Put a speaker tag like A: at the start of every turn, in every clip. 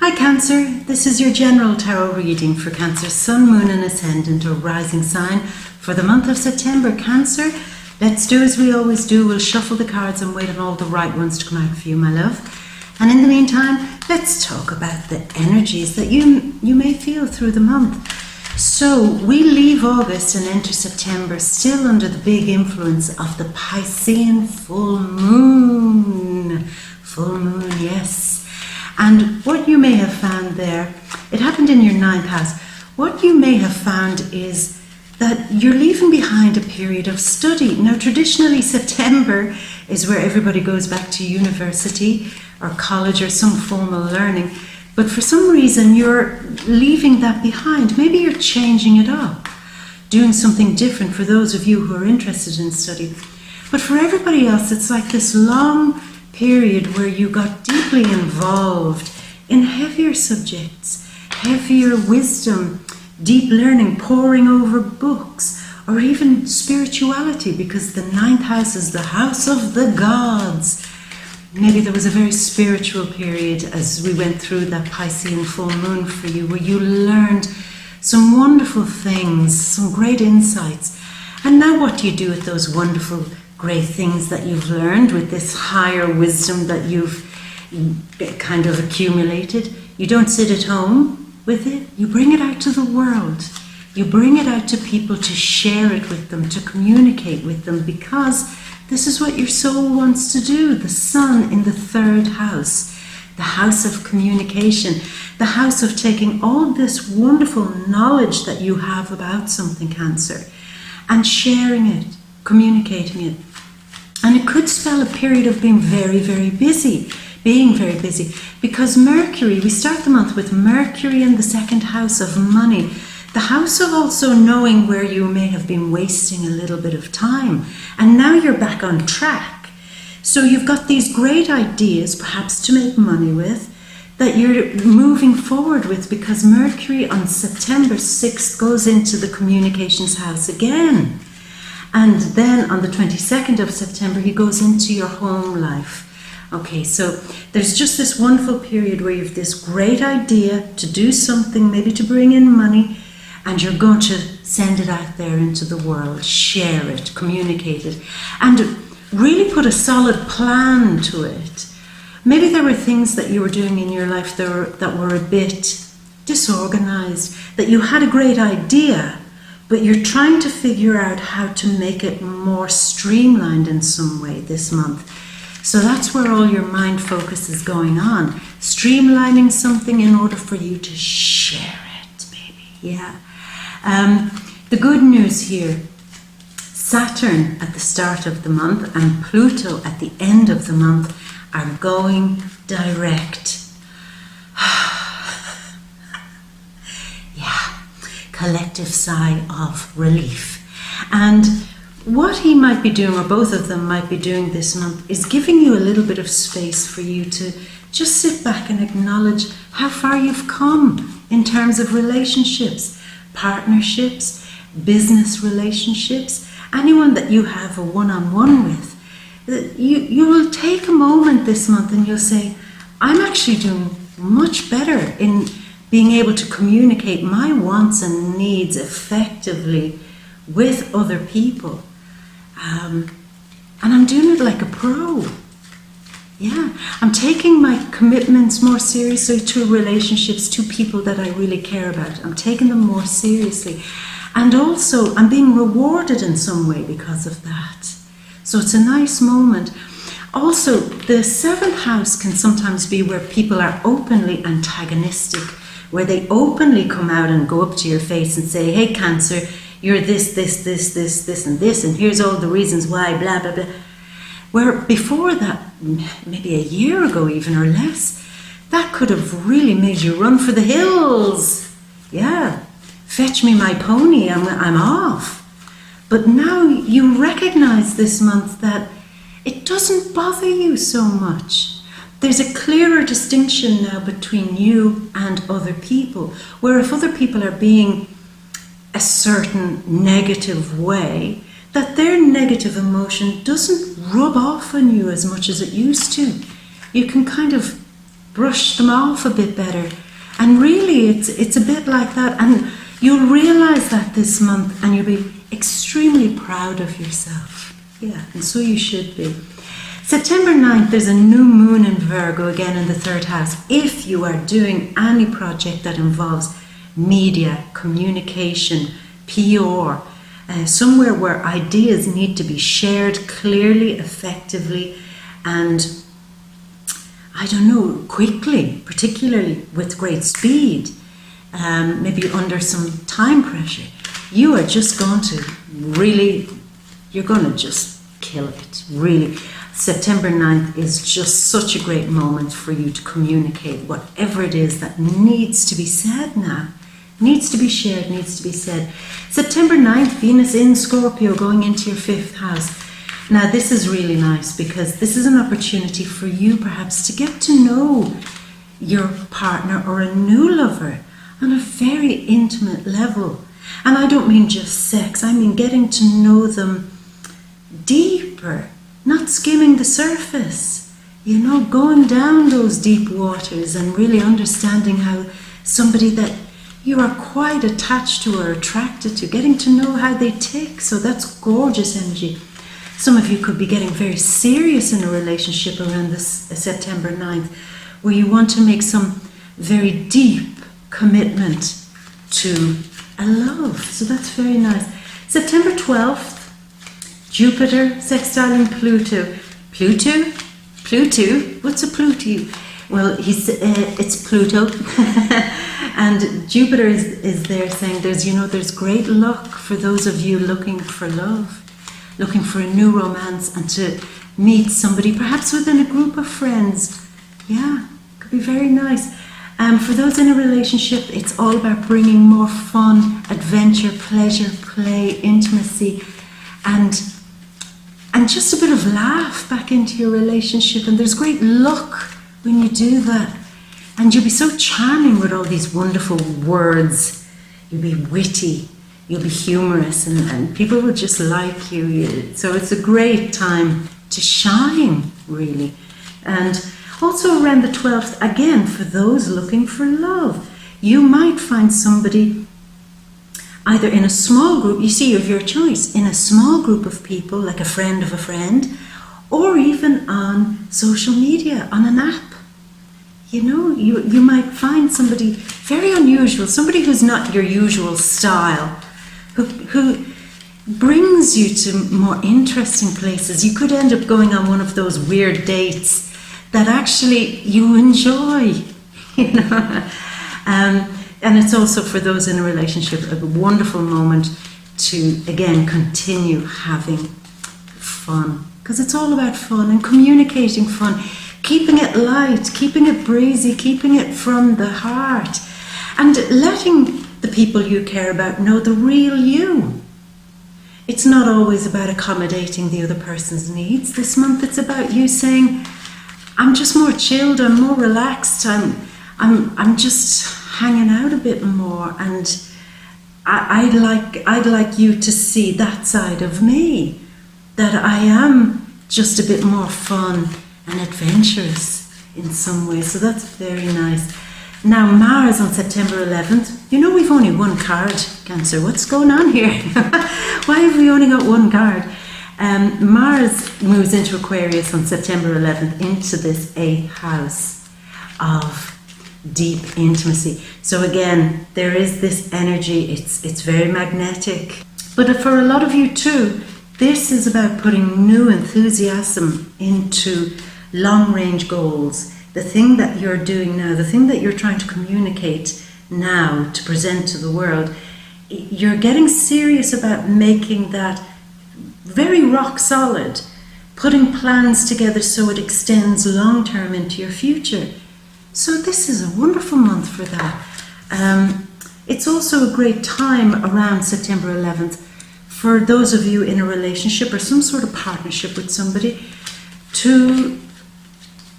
A: Hi Cancer, this is your general tarot reading for Cancer, Sun, Moon and Ascendant or Rising sign for the month of September. Cancer, let's do as we always do. We'll shuffle the cards and wait on all the right ones to come out for you, my love. And in the meantime, let's talk about the energies that you may feel through the month. So we leave August and enter September still under the big influence of the Piscean full moon. Full moon, yes. And what you may have found there, it happened in your 9th house. What you may have found is that you're leaving behind a period of study. Now, traditionally, September is where everybody goes back to university or college or some formal learning. But for some reason, you're leaving that behind. Maybe you're changing it up, doing something different for those of you who are interested in study. But for everybody else, it's like this long period where you got deeply involved in heavier subjects, heavier wisdom, deep learning, poring over books, or even spirituality, because the 9th house is the house of the gods. Maybe there was a very spiritual period as we went through that Piscean full moon for you, where you learned some wonderful things, some great insights. And now what do you do with those wonderful, great things that you've learned, with this higher wisdom that you've kind of accumulated? You don't sit at home with it. You bring it out to the world. You bring it out to people to share it with them, to communicate with them, because this is what your soul wants to do. The sun in the 3rd house, the house of communication, the house of taking all this wonderful knowledge that you have about something, Cancer, and sharing it, communicating it. And it could spell a period of being very, very busy, because Mercury, we start the month with Mercury in the 2nd house of money, the house of also knowing where you may have been wasting a little bit of time. And now you're back on track. So you've got these great ideas, perhaps to make money with, that you're moving forward with, because Mercury on September 6th goes into the communications house again. And then on the 22nd of September, he goes into your home life. Okay, so there's just this wonderful period where you have this great idea to do something, maybe to bring in money, and you're going to send it out there into the world, share it, communicate it, and really put a solid plan to it. Maybe there were things that you were doing in your life that were a bit disorganized, that you had a great idea, but you're trying to figure out how to make it more streamlined in some way this month. So that's where all your mind focus is going on, streamlining something in order for you to share it, maybe, yeah. The good news here, Saturn at the start of the month and Pluto at the end of the month are going direct. Yeah, collective sigh of relief. And what he might be doing, or both of them might be doing this month, is giving you a little bit of space for you to just sit back and acknowledge how far you've come in terms of relationships, partnerships, business relationships, anyone that you have a one-on-one with. You will take a moment this month and you'll say, I'm actually doing much better in being able to communicate my wants and needs effectively with other people. And I'm doing it like a pro. Yeah, I'm taking my commitments more seriously to relationships, to people that I really care about. I'm taking them more seriously. And also, I'm being rewarded in some way because of that. So it's a nice moment. Also, the 7th house can sometimes be where people are openly antagonistic, where they openly come out and go up to your face and say, hey, Cancer, you're this, and this, and here's all the reasons why, blah, blah, blah. Where before that, maybe a year ago even or less, that could have really made you run for the hills. Yeah, fetch me my pony, I'm off. But now you recognize this month that it doesn't bother you so much. There's a clearer distinction now between you and other people, where if other people are being a certain negative way, that their negative emotion doesn't rub off on you as much as it used to. You can kind of brush them off a bit better. And really, it's a bit like that. And you'll realize that this month, and you'll be extremely proud of yourself. Yeah, and so you should be. September 9th, there's a new moon in Virgo, again in the 3rd house. If you are doing any project that involves media, communication, PR, somewhere where ideas need to be shared clearly, effectively, and I don't know, quickly, particularly with great speed, maybe under some time pressure, you are just going to really, you're going to just kill it, really. September 9th is just such a great moment for you to communicate whatever it is that needs to be said now. Needs to be shared, needs to be said. September 9th, Venus in Scorpio going into your 5th house. Now this is really nice because this is an opportunity for you perhaps to get to know your partner or a new lover on a very intimate level. And I don't mean just sex, I mean getting to know them deeper, not skimming the surface, you know, going down those deep waters and really understanding how somebody that you are quite attached to or attracted to, getting to know how they tick. So that's gorgeous energy. Some of you could be getting very serious in a relationship around this September 9th, where you want to make some very deep commitment to a love. So that's very nice. September 12th, Jupiter sextiling Pluto. Pluto? What's a Pluto? Well, it's Pluto. And Jupiter is there saying there's great luck for those of you looking for love, looking for a new romance and to meet somebody, perhaps within a group of friends. Yeah, could be very nice. For those in a relationship, it's all about bringing more fun, adventure, pleasure, play, intimacy, and just a bit of laugh back into your relationship. And there's great luck when you do that. And you'll be so charming with all these wonderful words. You'll be witty, you'll be humorous, and people will just like you. So it's a great time to shine, really. And also around the 12th, again, for those looking for love, you might find somebody either in a small group, you see, of your choice, in a small group of people, like a friend of a friend, or even on social media, on an app. You know, you might find somebody very unusual, somebody who's not your usual style, who brings you to more interesting places. You could end up going on one of those weird dates that actually you enjoy, you know. And it's also for those in a relationship a wonderful moment to, again, continue having fun. Because it's all about fun and communicating fun. Keeping it light, keeping it breezy, keeping it from the heart. And letting the people you care about know the real you. It's not always about accommodating the other person's needs. This month it's about you saying, I'm just more chilled, I'm more relaxed, I'm just hanging out a bit more, and I'd like you to see that side of me, that I am just a bit more fun and adventurous in some ways. So that's very nice. Now Mars on September 11th, you know we've only one card, Cancer. What's going on here? Why have we only got one card? Mars moves into Aquarius on September 11th into this 8th house of deep intimacy. So again, there is this energy, it's very magnetic. But for a lot of you too, this is about putting new enthusiasm into long-range goals. The thing that you're doing now, the thing that you're trying to communicate now to present to the world, you're getting serious about making that very rock solid, putting plans together so it extends long-term into your future. So this is a wonderful month for that. It's also a great time around September 11th for those of you in a relationship or some sort of partnership with somebody to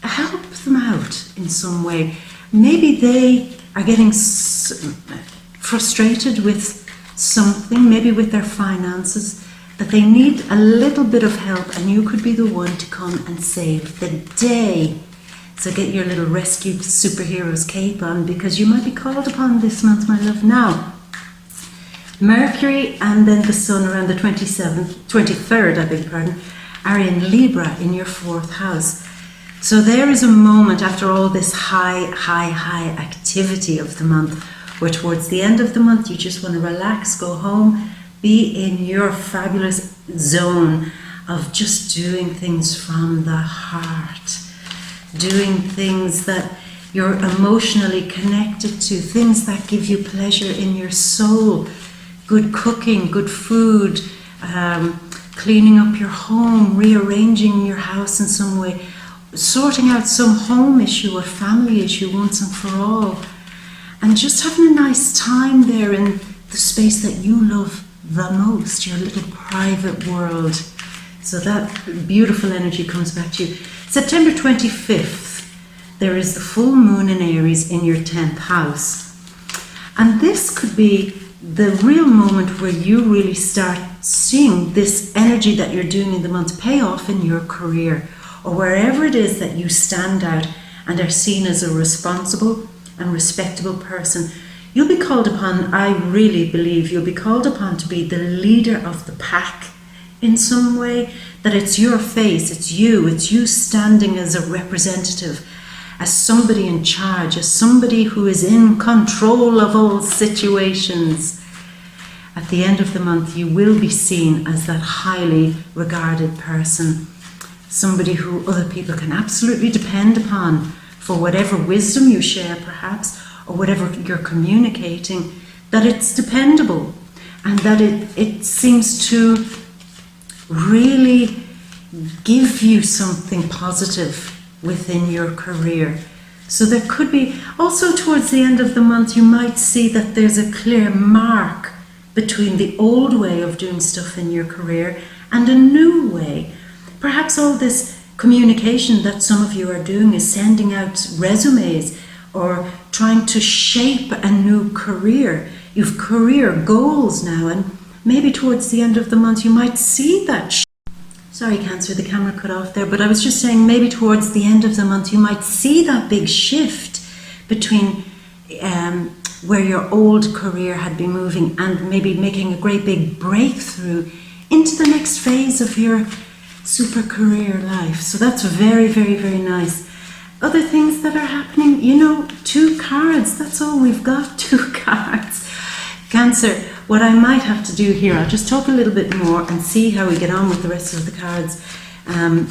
A: help them out in some way. Maybe they are getting frustrated with something, maybe with their finances, that they need a little bit of help, and you could be the one to come and save the day. So get your little rescue superheroes cape on, because you might be called upon this month, my love. Now, Mercury and then the Sun around the 23rd, I beg your pardon, are in Libra in your 4th house. So there is a moment after all this high activity of the month, where towards the end of the month you just want to relax, go home, be in your fabulous zone of just doing things from the heart, doing things that you're emotionally connected to, things that give you pleasure in your soul. Good cooking, good food, cleaning up your home, rearranging your house in some way, sorting out some home issue or family issue once and for all, and just having a nice time there in the space that you love the most, your little private world. So that beautiful energy comes back to you. September 25th, there is the full moon in Aries in your 10th house. And this could be the real moment where you really start seeing this energy that you're doing in the month pay off in your career, or wherever it is that you stand out and are seen as a responsible and respectable person. You'll be called upon, I really believe you'll be called upon to be the leader of the pack in some way, that it's your face, it's you standing as a representative, as somebody in charge, as somebody who is in control of all situations. At the end of the month, you will be seen as that highly regarded person, somebody who other people can absolutely depend upon for whatever wisdom you share, perhaps, or whatever you're communicating, that it's dependable, and that it seems to really give you something positive within your career. So there could be, also towards the end of the month, you might see that there's a clear mark between the old way of doing stuff in your career and a new way. Perhaps all this communication that some of you are doing is sending out resumes or trying to shape a new career. You've career goals now, and maybe towards the end of the month you might see that. Sorry, Cancer, the camera cut off there, but I was just saying maybe towards the end of the month you might see that big shift between where your old career had been moving and maybe making a great big breakthrough into the next phase of your super career life. So that's very, very, very nice. Other things that are happening, 2 cards, that's all we've got, 2 cards. Cancer, what I might have to do here, I'll just talk a little bit more and see how we get on with the rest of the cards,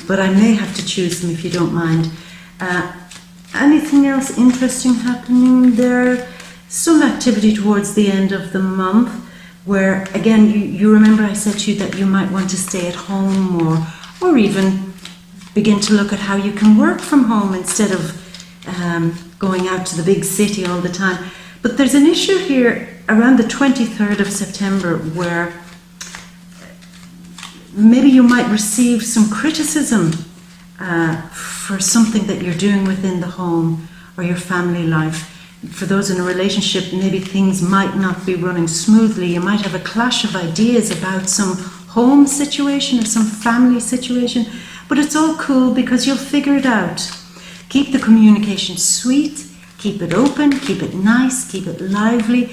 A: but I may have to choose them if you don't mind. Anything else interesting happening there? Some activity towards the end of the month where, again, you remember I said to you that you might want to stay at home or even begin to look at how you can work from home instead of going out to the big city all the time. But there's an issue here around the 23rd of September where maybe you might receive some criticism for something that you're doing within the home or your family life. For those in a relationship, maybe things might not be running smoothly. You might have a clash of ideas about some home situation or some family situation, but it's all cool because you'll figure it out. Keep the communication sweet, keep it open, keep it nice, keep it lively.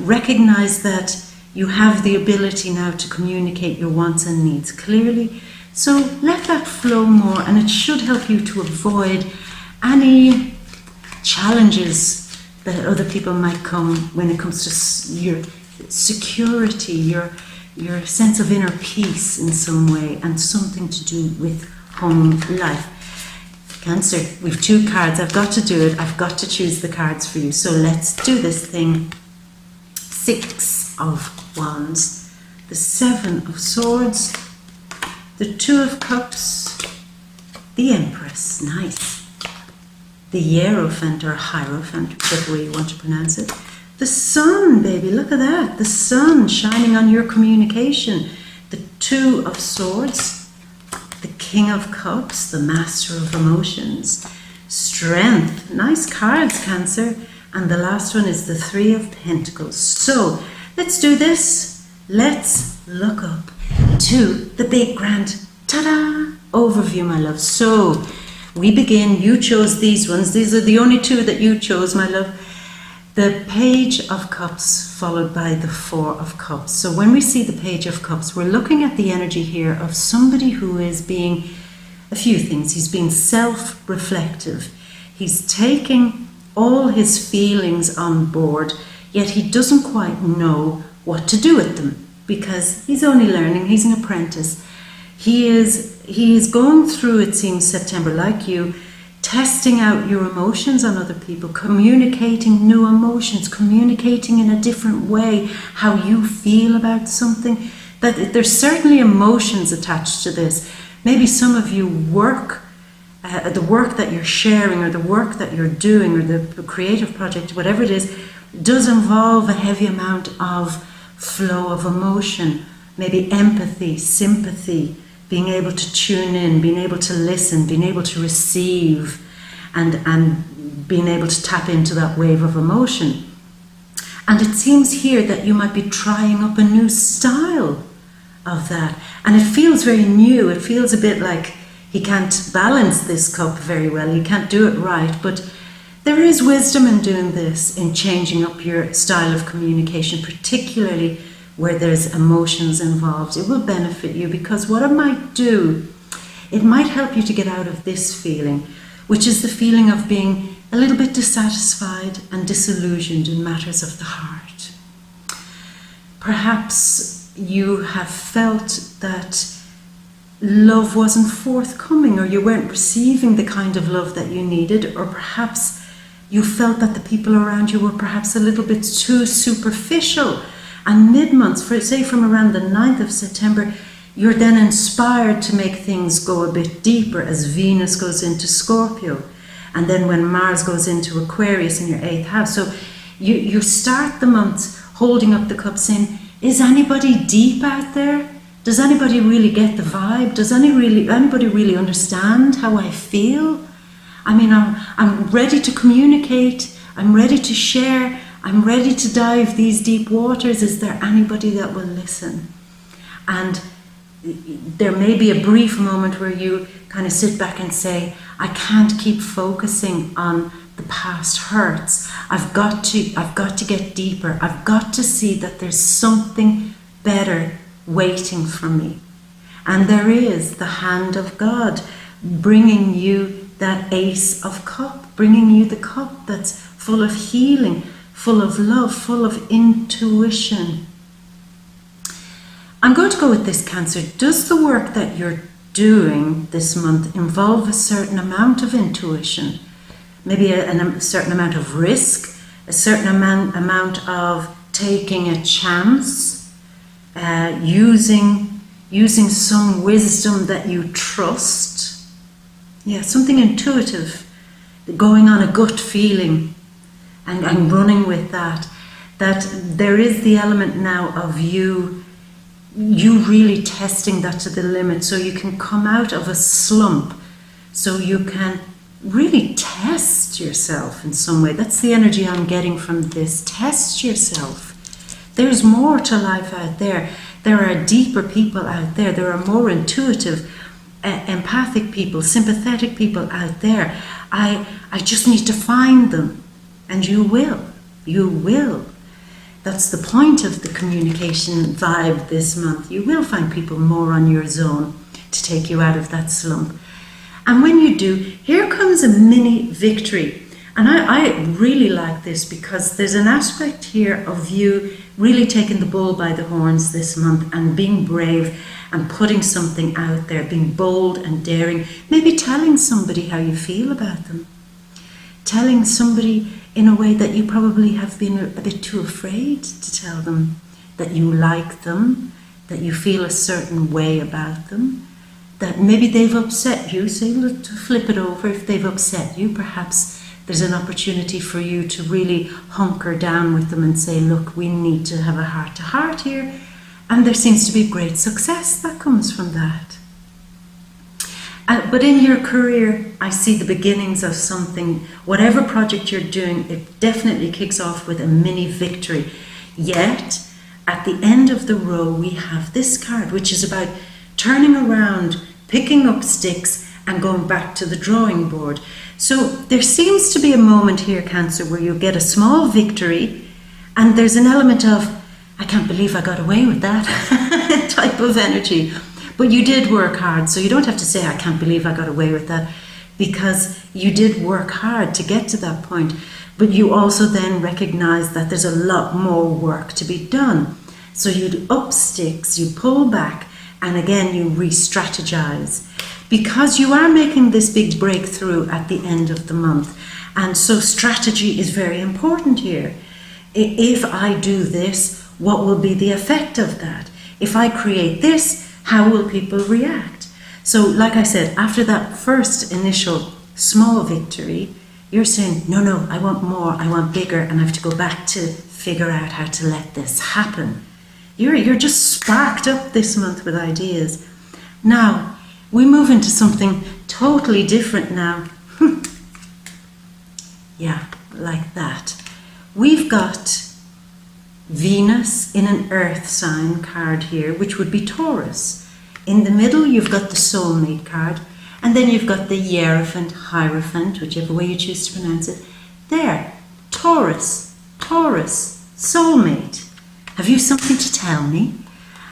A: Recognize that you have the ability now to communicate your wants and needs clearly. So let that flow more, and it should help you to avoid any challenges that other people might come when it comes to your security, your sense of inner peace in some way, and something to do with home life. Cancer, we've 2 cards. I've got to do it. I've got to choose the cards for you. So let's do this thing. 6 of Wands, the 7 of Swords, the 2 of Cups, the Empress, nice, the Hierophant or Hierophant, whichever way you want to pronounce it, the Sun, baby, look at that, the Sun shining on your communication, the 2 of Swords, the King of Cups, the Master of Emotions, Strength, nice cards, Cancer, and the last one is the 3 of Pentacles. So let's do this. Let's look up to the big grand ta-da overview, my love. So We begin. You chose these ones. These are the only two that you chose, my love. The Page of Cups followed by the Four of Cups. So when we see the Page of Cups, we're looking at the energy here of somebody who is being a few things. He's being self-reflective. He's taking all his feelings on board, yet he doesn't quite know what to do with them because he's only learning. He's an apprentice. He is going through, it seems, September, like you, testing out your emotions on other people, communicating new emotions, communicating in a different way how you feel about something. That there's certainly emotions attached to this. Maybe some of you work, the work that you're sharing or the work that you're doing or the creative project, whatever it is, does involve a heavy amount of flow of emotion, maybe empathy, sympathy, being able to tune in, being able to listen, being able to receive, and being able to tap into that wave of emotion. And it seems here that you might be trying up a new style of that. And it feels very new. It feels a bit like he can't balance this cup very well. He can't do it right. But there is wisdom in doing this, in changing up your style of communication, particularly where there's emotions involved. It will benefit you because what it might do, it might help you to get out of this feeling, which is the feeling of being a little bit dissatisfied and disillusioned in matters of the heart. Perhaps you have felt that love wasn't forthcoming, or you weren't receiving the kind of love that you needed, or perhaps you felt that the people around you were perhaps a little bit too superficial. And mid-months, say from around the 9th of September, you're then inspired to make things go a bit deeper as Venus goes into Scorpio. And then when Mars goes into Aquarius in your 8th house. So you start the months holding up the cup saying, is anybody deep out there? Does anybody really get the vibe? Does anybody really understand how I feel? I mean, I'm ready to communicate. I'm ready to share. I'm ready to dive these deep waters. Is there anybody that will listen? And there may be a brief moment where you kind of sit back and say, I can't keep focusing on the past hurts. I've got to get deeper. I've got to see that there's something better waiting for me. And there is the hand of God bringing you that Ace of Cup, bringing you the cup that's full of healing, full of love, full of intuition. I'm going to go with this, Cancer. Does the work that you're doing this month involve a certain amount of intuition? Maybe a certain amount of risk, a certain amount of taking a chance, using some wisdom that you trust. Yeah, something intuitive, going on a gut feeling. And running with that there is the element now of you really testing that to the limit, so you can come out of a slump, so you can really test yourself in some way. That's the energy I'm getting from this. Test yourself. There's more to life out there. There are deeper people out there. There are more intuitive, empathic people, sympathetic people out there. I just need to find them. And you will. You will. That's the point of the communication vibe this month. You will find people more on your zone to take you out of that slump. And when you do, here comes a mini victory. And I really like this because there's an aspect here of you really taking the bull by the horns this month and being brave and putting something out there, being bold and daring, maybe telling somebody how you feel about them. Telling somebody in a way that you probably have been a bit too afraid to tell them, that you like them, that you feel a certain way about them, that maybe they've upset you. So to flip it over, if they've upset you, perhaps there's an opportunity for you to really hunker down with them and say, look, we need to have a heart-to-heart here. And there seems to be great success that comes from that. But in your career, I see the beginnings of something. Whatever project you're doing, it definitely kicks off with a mini victory. Yet, at the end of the row, we have this card, which is about turning around, picking up sticks, and going back to the drawing board. So there seems to be a moment here, Cancer, where you get a small victory, and there's an element of, I can't believe I got away with that type of energy. But you did work hard, so you don't have to say, I can't believe I got away with that, because you did work hard to get to that point. But you also then recognize that there's a lot more work to be done. So you up sticks, you pull back, and again you re-strategize. Because you are making this big breakthrough at the end of the month. And so strategy is very important here. If I do this, what will be the effect of that? If I create this, how will people react? So like I said, after that first initial small victory, you're saying, no, I want more, I want bigger, and I have to go back to figure out how to let this happen. You're just sparked up this month with ideas. Now, we move into something totally different now. Yeah, like that. We've got Venus in an earth sign card here, which would be Taurus. In the middle, you've got the soulmate card, and then you've got the Hierophant, whichever way you choose to pronounce it. There, Taurus, soulmate. Have you something to tell me?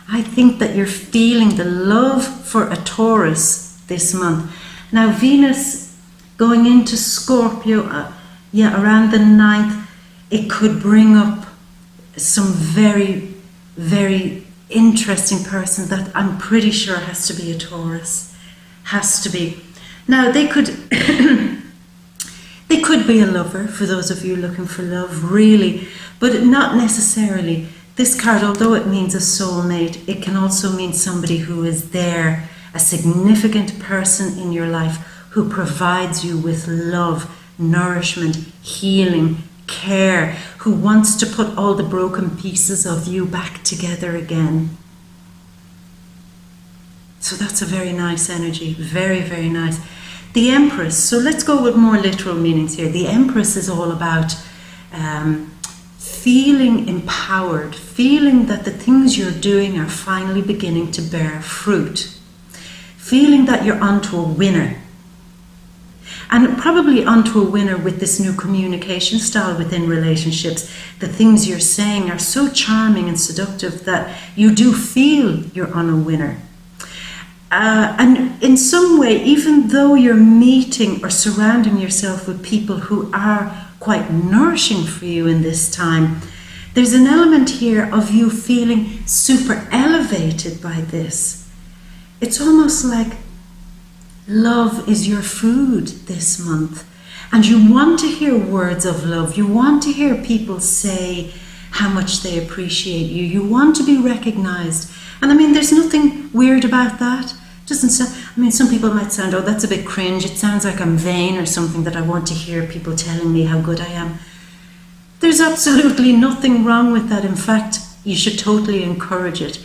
A: I think that you're feeling the love for a Taurus this month. Now, Venus going into Scorpio, around the 9th, it could bring up some very, very interesting person that I'm pretty sure has to be a Taurus. Has to be. Now, they could they could be a lover, for those of you looking for love, really, but not necessarily. This card, although it means a soulmate, it can also mean somebody who is there, a significant person in your life who provides you with love, nourishment, healing, care, who wants to put all the broken pieces of you back together again. So that's a very nice energy, very, very nice. The Empress, so let's go with more literal meanings here. The Empress is all about feeling empowered, feeling that the things you're doing are finally beginning to bear fruit, feeling that you're onto a winner. And probably onto a winner with this new communication style within relationships. The things you're saying are so charming and seductive that you do feel you're on a winner. And in some way, even though you're meeting or surrounding yourself with people who are quite nourishing for you in this time, there's an element here of you feeling super elevated by this. It's almost like love is your food this month, and you want to hear words of love. You want to hear people say how much they appreciate you. You want to be recognized. And I mean, there's nothing weird about that. Doesn't sound, I mean, some people might sound, oh, that's a bit cringe. It sounds like I'm vain or something, that I want to hear people telling me how good I am. There's absolutely nothing wrong with that. In fact, you should totally encourage it.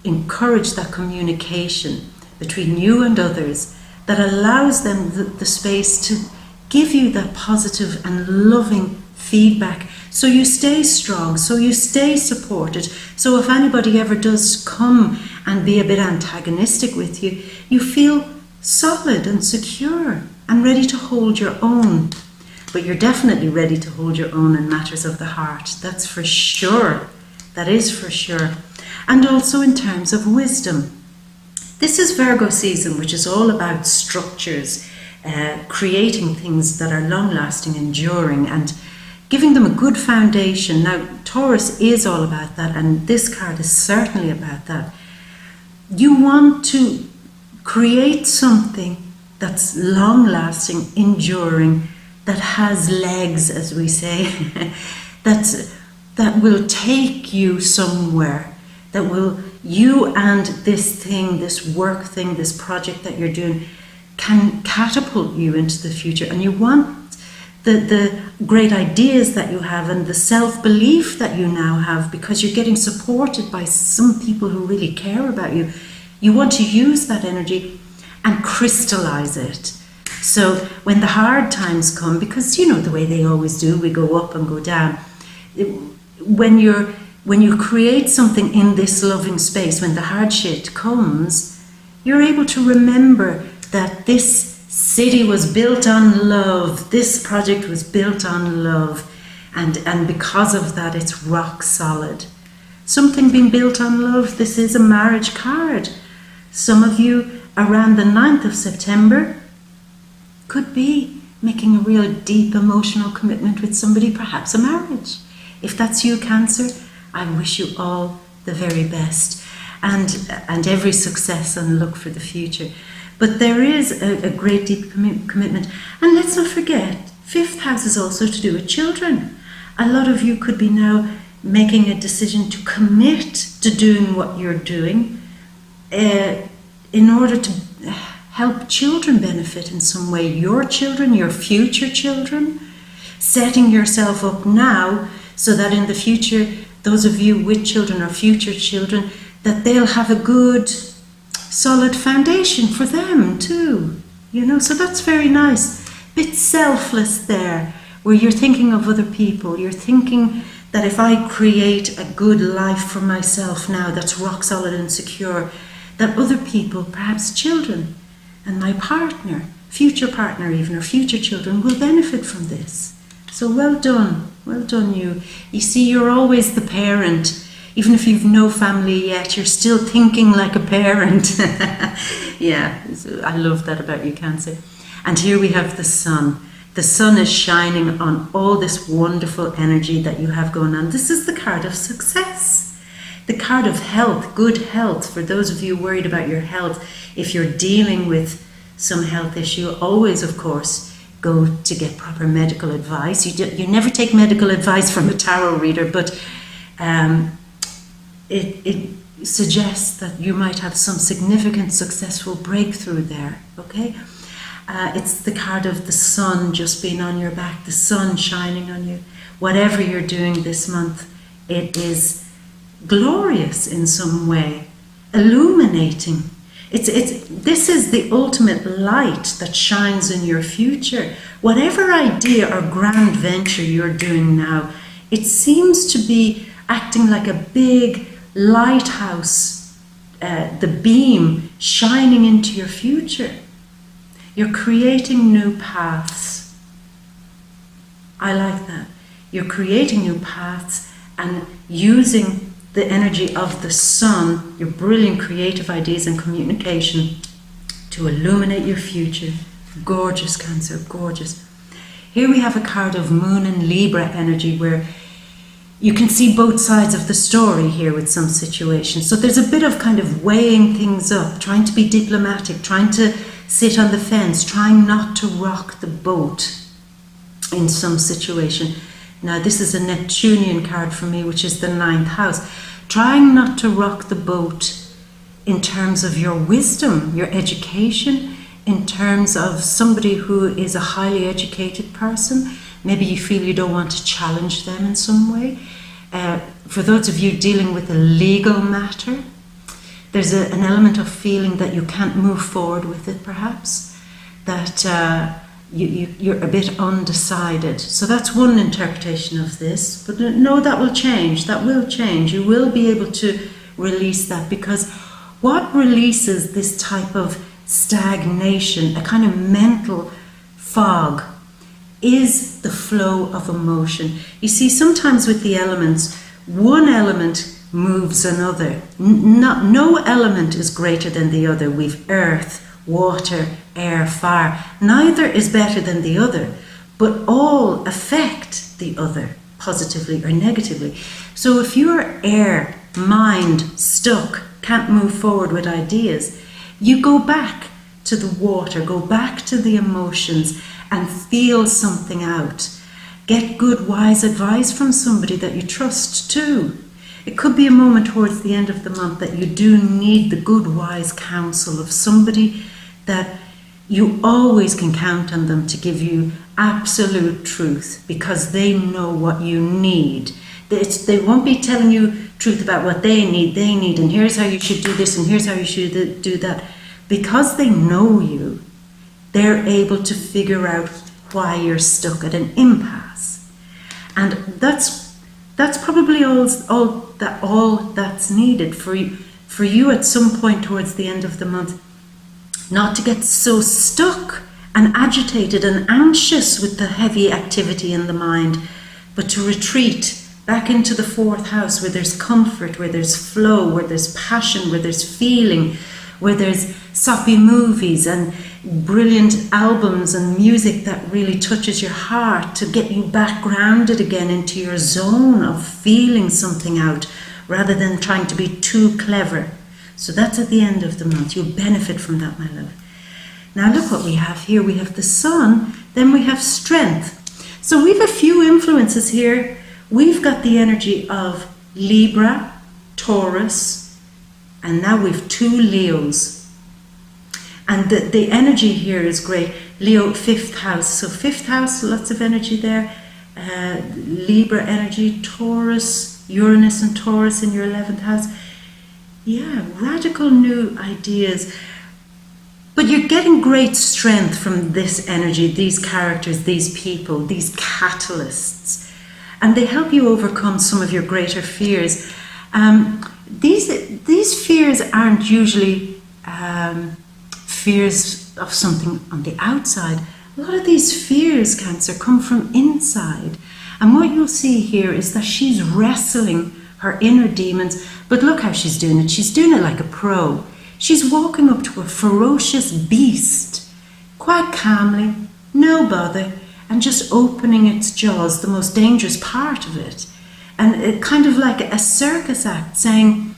A: Encourage that communication between you and others that allows them the space to give you that positive and loving feedback, so you stay strong, so you stay supported. So if anybody ever does come and be a bit antagonistic with you, you feel solid and secure and ready to hold your own. But you're definitely ready to hold your own in matters of the heart. That's for sure. That is for sure. And also in terms of wisdom. This is Virgo season, which is all about structures, creating things that are long-lasting, enduring, and giving them a good foundation. Now, Taurus is all about that, and this card is certainly about that. You want to create something that's long-lasting, enduring, that has legs, as we say, that will take you somewhere, that will, you and this thing, this work thing, this project that you're doing, can catapult you into the future. And you want the great ideas that you have and the self-belief that you now have, because you're getting supported by some people who really care about you. You want to use that energy and crystallize it. So when the hard times come, because you know the way they always do, we go up and go down. When you create something in this loving space, when the hard shit comes, you're able to remember that this city was built on love. This project was built on love. And because of that, it's rock solid. Something being built on love, this is a marriage card. Some of you around the 9th of September could be making a real deep emotional commitment with somebody, perhaps a marriage. If that's you, Cancer, I wish you all the very best and every success and look for the future. But there is a great deep commitment. And let's not forget, 5th house is also to do with children. A lot of you could be now making a decision to commit to doing what you're doing in order to help children benefit in some way. Your children, your future children, setting yourself up now so that in the future, those of you with children or future children, that they'll have a good, solid foundation for them too. So that's very nice. Bit selfless there, where you're thinking of other people. You're thinking that if I create a good life for myself now that's rock solid and secure, that other people, perhaps children, and my partner, future partner even, or future children will benefit from this. So well done you. You see, you're always the parent. Even if you've no family yet, you're still thinking like a parent. Yeah, I love that about you, Cancer. And here we have the sun. The sun is shining on all this wonderful energy that you have going on. This is the card of success. The card of health, good health. For those of you worried about your health, if you're dealing with some health issue, always, of course, go to get proper medical advice. You never take medical advice from a tarot reader, but it suggests that you might have some significant successful breakthrough there, okay? It's the card of the sun just being on your back, the sun shining on you. Whatever you're doing this month, it is glorious in some way, illuminating. This is the ultimate light that shines in your future. Whatever idea or grand venture you're doing now, it seems to be acting like a big lighthouse, the beam shining into your future. You're creating new paths. I like that. You're creating new paths and using the energy of the sun, your brilliant creative ideas and communication, to illuminate your future. Gorgeous, Cancer, gorgeous. Here we have a card of Moon and Libra energy, where you can see both sides of the story here with some situations. So there's a bit of kind of weighing things up, trying to be diplomatic, trying to sit on the fence, trying not to rock the boat in some situation. Now this is a Neptunian card for me, which is the 9th house. Trying not to rock the boat in terms of your wisdom, your education, in terms of somebody who is a highly educated person. Maybe you feel you don't want to challenge them in some way. For those of you dealing with a legal matter, there's an element of feeling that you can't move forward with it, perhaps, that you're a bit undecided. So that's one interpretation of this. But no, that will change. That will change. You will be able to release that, because what releases this type of stagnation, a kind of mental fog, is the flow of emotion. You see, sometimes with the elements, one element moves another. No element is greater than the other. We've earth, water, air, fire. Neither is better than the other, but all affect the other, positively or negatively. So if you're air, mind, stuck, can't move forward with ideas, you go back to the water, go back to the emotions and feel something out. Get good, wise advice from somebody that you trust too. It could be a moment towards the end of the month that you do need the good, wise counsel of somebody that you always can count on them to give you absolute truth, because they know what you need. They won't be telling you truth about what they need, and here's how you should do this, and here's how you should do that. Because they know you, they're able to figure out why you're stuck at an impasse. And that's probably all that's needed for you at some point towards the end of the month. not to get so stuck and agitated and anxious with the heavy activity in the mind, but to retreat back into the fourth house where there's comfort, where there's flow, where there's passion, where there's feeling, where there's soppy movies and brilliant albums and music that really touches your heart, to get you back grounded again into your zone of feeling something out rather than trying to be too clever. So that's at the end of the month. You'll benefit from that, my love. Now look what we have here. We have the sun, then we have strength. So we have a few influences here. We've got the energy of Libra, Taurus, and now we've 2 Leos. And the energy here is great. Leo, 5th house. So 5th house, lots of energy there. Libra energy, Taurus, Uranus and Taurus in your 11th house. Yeah, radical new ideas. But you're getting great strength from this energy, these characters, these people, these catalysts. And they help you overcome some of your greater fears. These fears aren't usually fears of something on the outside. A lot of these fears, Cancer, come from inside. And what you'll see here is that she's wrestling her inner demons. But look how she's doing it. She's doing it like a pro. She's walking up to a ferocious beast, quite calmly, no bother, and just opening its jaws, the most dangerous part of it. And it kind of like a circus act saying,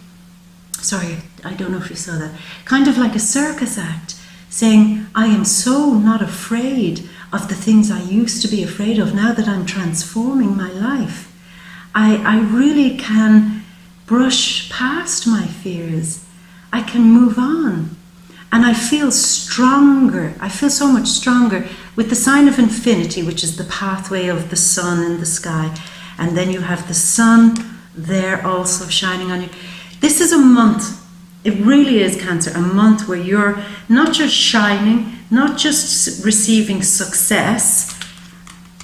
A: sorry, I don't know if you saw that, kind of like a circus act saying, I am so not afraid of the things I used to be afraid of now that I'm transforming my life. I really can brush past my fears. I can move on. And I feel stronger. I feel so much stronger with the sign of infinity, which is the pathway of the sun in the sky. And then you have the sun there also shining on you. This is a month. It really is, Cancer, a month where you're not just shining, not just receiving success,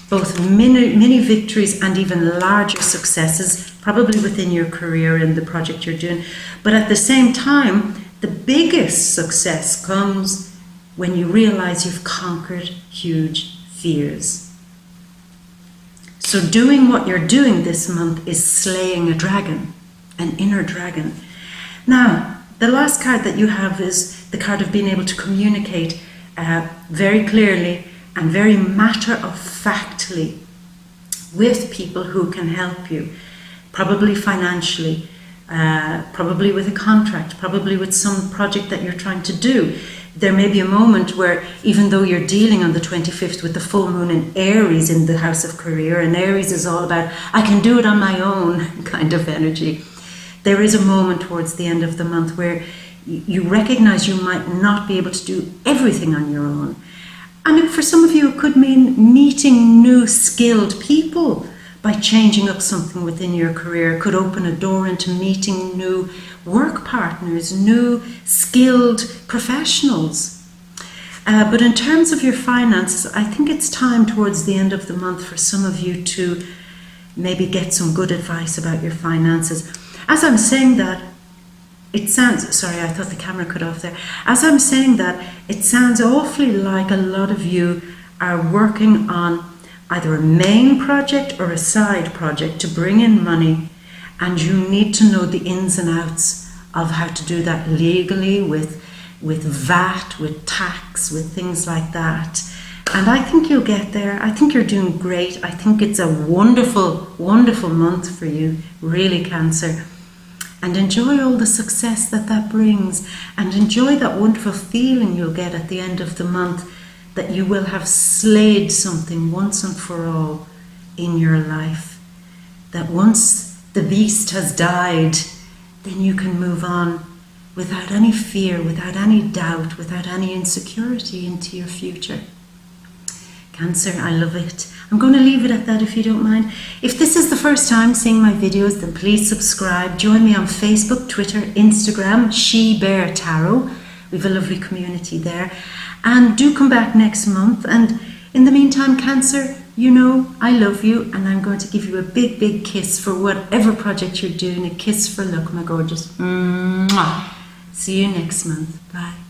A: both mini victories and even larger successes, probably within your career and the project you're doing. But at the same time, the biggest success comes when you realize you've conquered huge fears. So doing what you're doing this month is slaying a dragon, an inner dragon. Now, the last card that you have is the card of being able to communicate very clearly and very matter-of-factly with people who can help you, probably financially, probably with a contract, probably with some project that you're trying to do. There may be a moment where, even though you're dealing on the 25th with the full moon in Aries in the house of career, and Aries is all about, I can do it on my own kind of energy. There is a moment towards the end of the month where you recognize you might not be able to do everything on your own. And for some of you, it could mean meeting new skilled people by changing up something within your career. It could open a door into meeting new work partners, new skilled professionals. But in terms of your finances, I think it's time towards the end of the month for some of you to maybe get some good advice about your finances. As I'm saying that, it sounds, sorry, I thought the camera cut off there. As I'm saying that, it sounds awfully like a lot of you are working on either a main project or a side project to bring in money, and you need to know the ins and outs of how to do that legally with VAT, with tax, with things like that. And I think you'll get there. I think you're doing great. I think it's a wonderful, wonderful month for you, really, Cancer. And enjoy all the success that brings, and enjoy that wonderful feeling you'll get at the end of the month that you will have slayed something once and for all in your life. That once the beast has died, then you can move on without any fear, without any doubt, without any insecurity into your future. Cancer, I love it. I'm going to leave it at that if you don't mind. If this is the first time seeing my videos, then please subscribe. Join me on Facebook, Twitter, Instagram, She Bear Tarot. We have a lovely community there. And do come back next month. And in the meantime, Cancer, you know I love you, and I'm going to give you a big, big kiss for whatever project you're doing. A kiss for luck, my gorgeous. Mwah. See you next month. Bye.